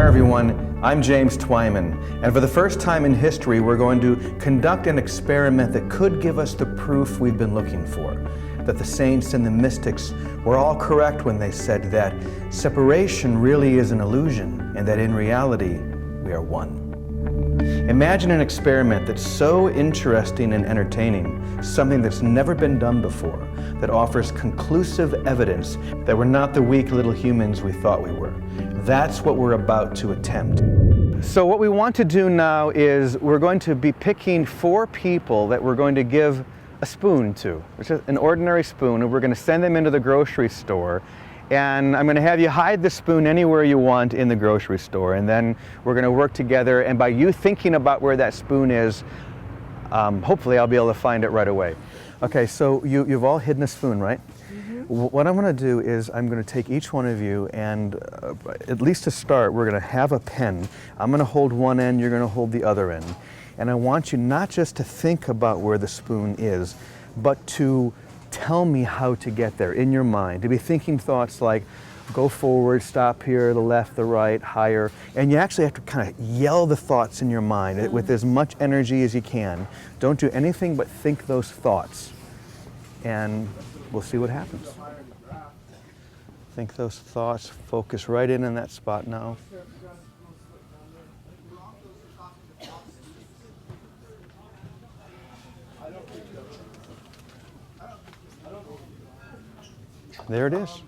Hi everyone, I'm James Twyman, and for the first time in history we're going to conduct an experiment that could give us the proof we've been looking for, that the saints and the mystics were all correct when they said that separation really is an illusion and that in reality we are one. Imagine an experiment that's so interesting and entertaining, something that's never been done before, that offers conclusive evidence that we're not the weak little humans we thought we were. That's what we're about to attempt. So what we want to do now is we're going to be picking 4 people that we're going to give a spoon to, which is an ordinary spoon, and we're going to send them into the grocery store. And I'm going to have you hide the spoon anywhere you want in the grocery store, and then we're going to work together, and by you thinking about where that spoon is, hopefully I'll be able to find it right away. Okay, so you've all hidden a spoon, right? Mm-hmm. What I'm going to do is I'm going to take each one of you, and at least to start, we're going to have a pen. I'm going to hold one end, you're going to hold the other end. And I want you not just to think about where the spoon is, but to tell me how to get there in your mind, to be thinking thoughts like, go forward, stop here, the left, the right, higher. And you actually have to kind of yell the thoughts in your mind with as much energy as you can. Don't do anything but think those thoughts. And we'll see what happens. Think those thoughts, focus right in that spot now. There it is.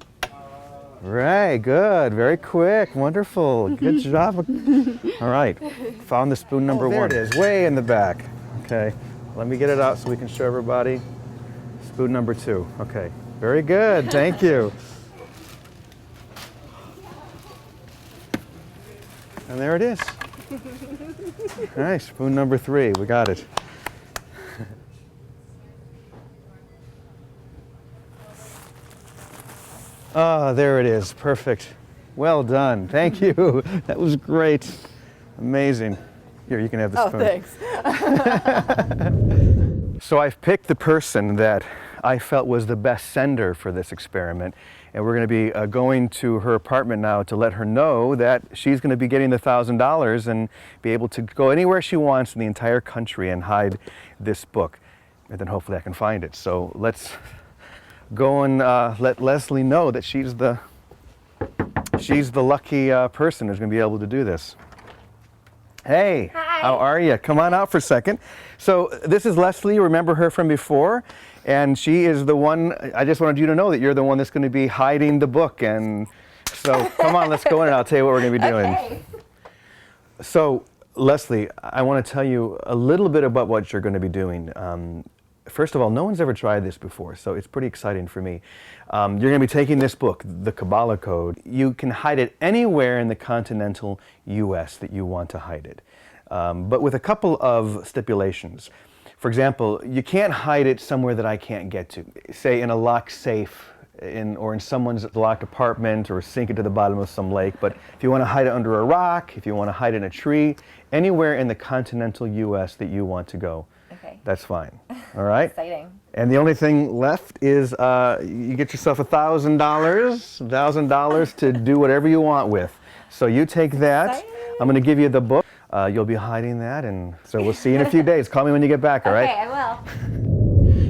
Right, good, very quick, wonderful, good job. All right, found the spoon number 1. There it is, way in the back. Okay, let me get it out so we can show everybody. Spoon number 2, okay, very good, thank you. And there it is. All right, spoon number 3, we got it. Ah, there it is. Perfect. Well done. Thank you. That was great. Amazing. Here, you can have the spoon. Oh, thanks. So I've picked the person that I felt was the best sender for this experiment, and we're going to be going to her apartment now to let her know that she's going to be getting the $1,000 and be able to go anywhere she wants in the entire country and hide this book. And then hopefully I can find it. So let's go and let Leslie know that she's the lucky person who's going to be able to do this. Hey, hi. How are you? Come on out for a second. So this is Leslie. Remember her from before, and she is the one. I just wanted you to know that you're the one that's going to be hiding the book. And so come on, let's go in, and I'll tell you what we're going to be doing. Okay. So Leslie, I want to tell you a little bit about what you're going to be doing. First of all, no one's ever tried this before, so it's pretty exciting for me. You're going to be taking this book, the Kabbalah Code. You can hide it anywhere in the continental U.S. that you want to hide it, but with a couple of stipulations. For example, you can't hide it somewhere that I can't get to, say in a locked safe or in someone's locked apartment, or sink it to the bottom of some lake. But if you want to hide it under a rock, if you want to hide it in a tree, anywhere in the continental U.S. that you want to go. Okay. That's fine. All right? Exciting. And the only thing left is you get yourself $1,000 to do whatever you want with. So you take that. Exciting. I'm going to give you the book. You'll be hiding that, and so we'll see you in a few days. Call me when you get back, all right? Okay, I will.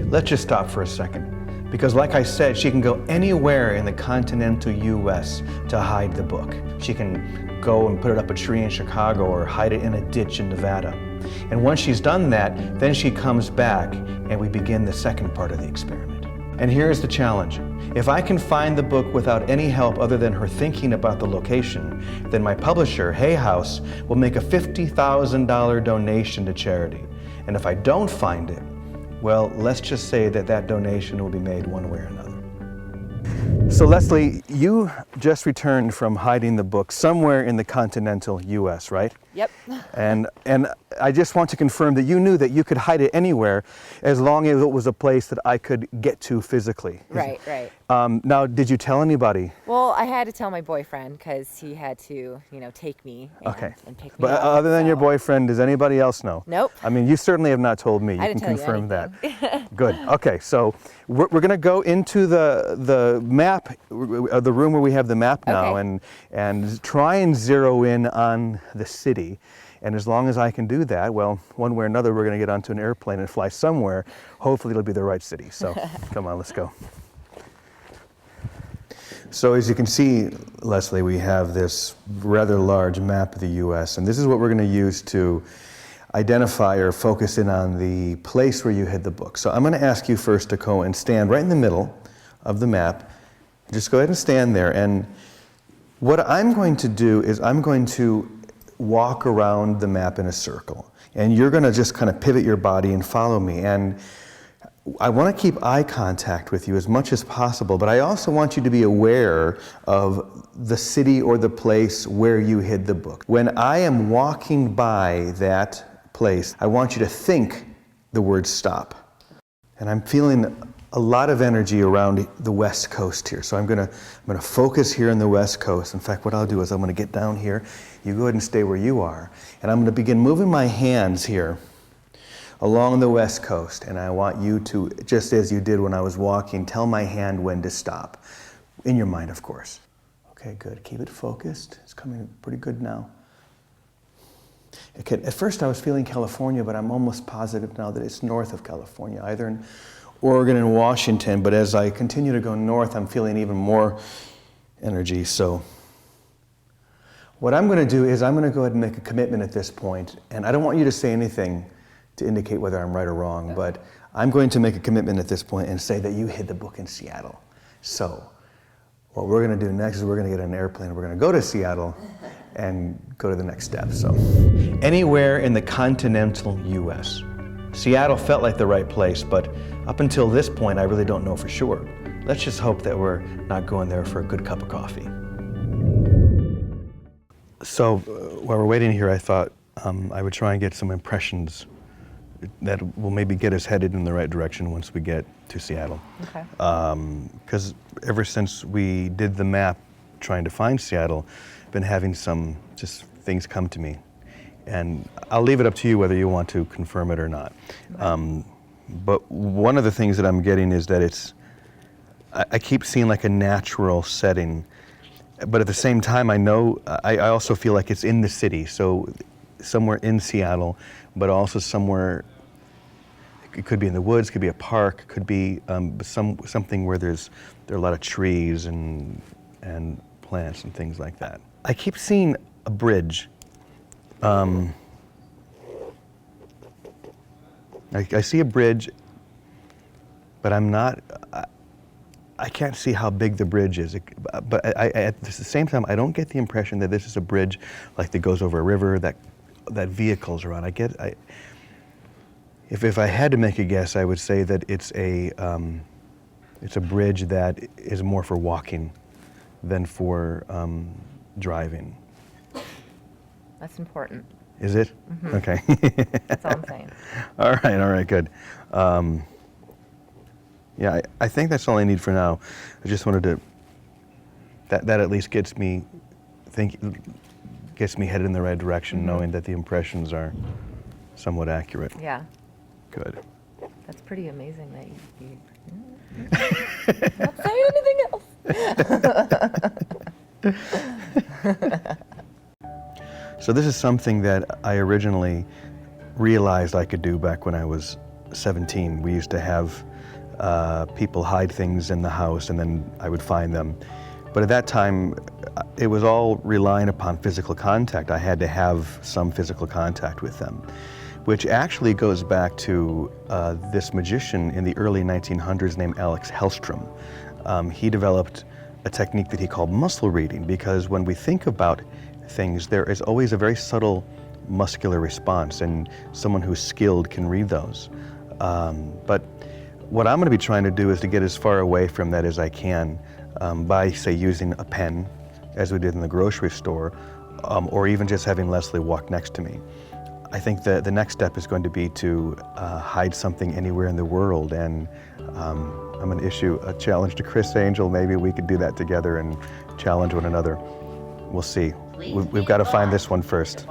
Let's just stop for a second. Because like I said, she can go anywhere in the continental U.S. to hide the book. She can go and put it up a tree in Chicago or hide it in a ditch in Nevada. And once she's done that, then she comes back and we begin the second part of the experiment. And here's the challenge. If I can find the book without any help other than her thinking about the location, then my publisher, Hay House, will make a $50,000 donation to charity. And if I don't find it, well, let's just say that that donation will be made one way or another. So Leslie, you just returned from hiding the book somewhere in the continental U.S., right? Yep. And I just want to confirm that you knew that you could hide it anywhere as long as it was a place that I could get to physically. Right, right. Now, did you tell anybody? Well, I had to tell my boyfriend because he had to, you know, take me and, Okay. and pick me But up. other than your so- boyfriend, does anybody else know? Nope. I mean, you certainly have not told me. You I can didn't tell you confirm that. anything. Good. Okay, so we're going to go into the map, the room where we have the map now, Okay. and try and zero in on the city. And as long as I can do that, well, one way or another, we're going to get onto an airplane and fly somewhere. Hopefully it'll be the right city. So come on, let's go. So as you can see, Leslie, we have this rather large map of the U.S., and this is what we're going to use to identify or focus in on the place where you hid the book. So I'm going to ask you first to go and stand right in the middle of the map. Just go ahead and stand there. And what I'm going to do is I'm going to walk around the map in a circle. And you're going to just kind of pivot your body and follow me. And I want to keep eye contact with you as much as possible, but I also want you to be aware of the city or the place where you hid the book. When I am walking by that place, I want you to think the word stop. And I'm feeling a lot of energy around the West Coast here. So I'm going to focus here on the West Coast. In fact, what I'll do is I'm going to get down here. You go ahead and stay where you are. And I'm going to begin moving my hands here along the West Coast. And I want you to, just as you did when I was walking, tell my hand when to stop. In your mind, of course. Okay, good. Keep it focused. It's coming pretty good now. Okay, at first I was feeling California, but I'm almost positive now that it's north of California, either in Oregon and Washington. But as I continue to go north, I'm feeling even more energy. So what I'm going to do is I'm going to go ahead and make a commitment at this point. And I don't want you to say anything to indicate whether I'm right or wrong, but I'm going to make a commitment at this point and say that you hid the book in Seattle. So what we're going to do next is we're going to get on an airplane. We're going to go to Seattle and go to the next step. So anywhere in the continental U.S. Seattle felt like the right place, but up until this point, I really don't know for sure. Let's just hope that we're not going there for a good cup of coffee. So while we're waiting here, I thought I would try and get some impressions that will maybe get us headed in the right direction once we get to Seattle. Okay. Because ever since we did the map trying to find Seattle, I've been having some just things come to me. And I'll leave it up to you whether you want to confirm it or not. Okay. But one of the things that I'm getting is that I keep seeing like a natural setting, but at the same time I also feel like it's in the city. So somewhere in Seattle, but also somewhere, it could be in the woods, could be a park, could be something where there are a lot of trees and plants and things like that. I keep seeing a bridge. I see a bridge, but I can't see how big the bridge is. But at the same time, I don't get the impression that this is a bridge like that goes over a river that vehicles are on. If I had to make a guess, I would say that it's a bridge that is more for walking than for driving. That's important. Is it? Mm-hmm. Okay. That's all I'm saying. All right, good. Yeah, I think that's all I need for now. I just wanted to, that at least gets me headed in the right direction, mm-hmm. knowing that the impressions are somewhat accurate. Yeah. Good. That's pretty amazing that you not saying anything else. So this is something that I originally realized I could do back when I was 17. We used to have people hide things in the house and then I would find them. But at that time, it was all relying upon physical contact. I had to have some physical contact with them, which actually goes back to this magician in the early 1900s named Alex Hellstrom. He developed a technique that he called muscle reading, because when we think about things, there is always a very subtle muscular response, and someone who's skilled can read those. But what I'm going to be trying to do is to get as far away from that as I can by, say, using a pen, as we did in the grocery store, or even just having Leslie walk next to me. I think the next step is going to be to hide something anywhere in the world, and I'm going to issue a challenge to Chris Angel. Maybe we could do that together and challenge one another. We'll see. We've got to find this one first.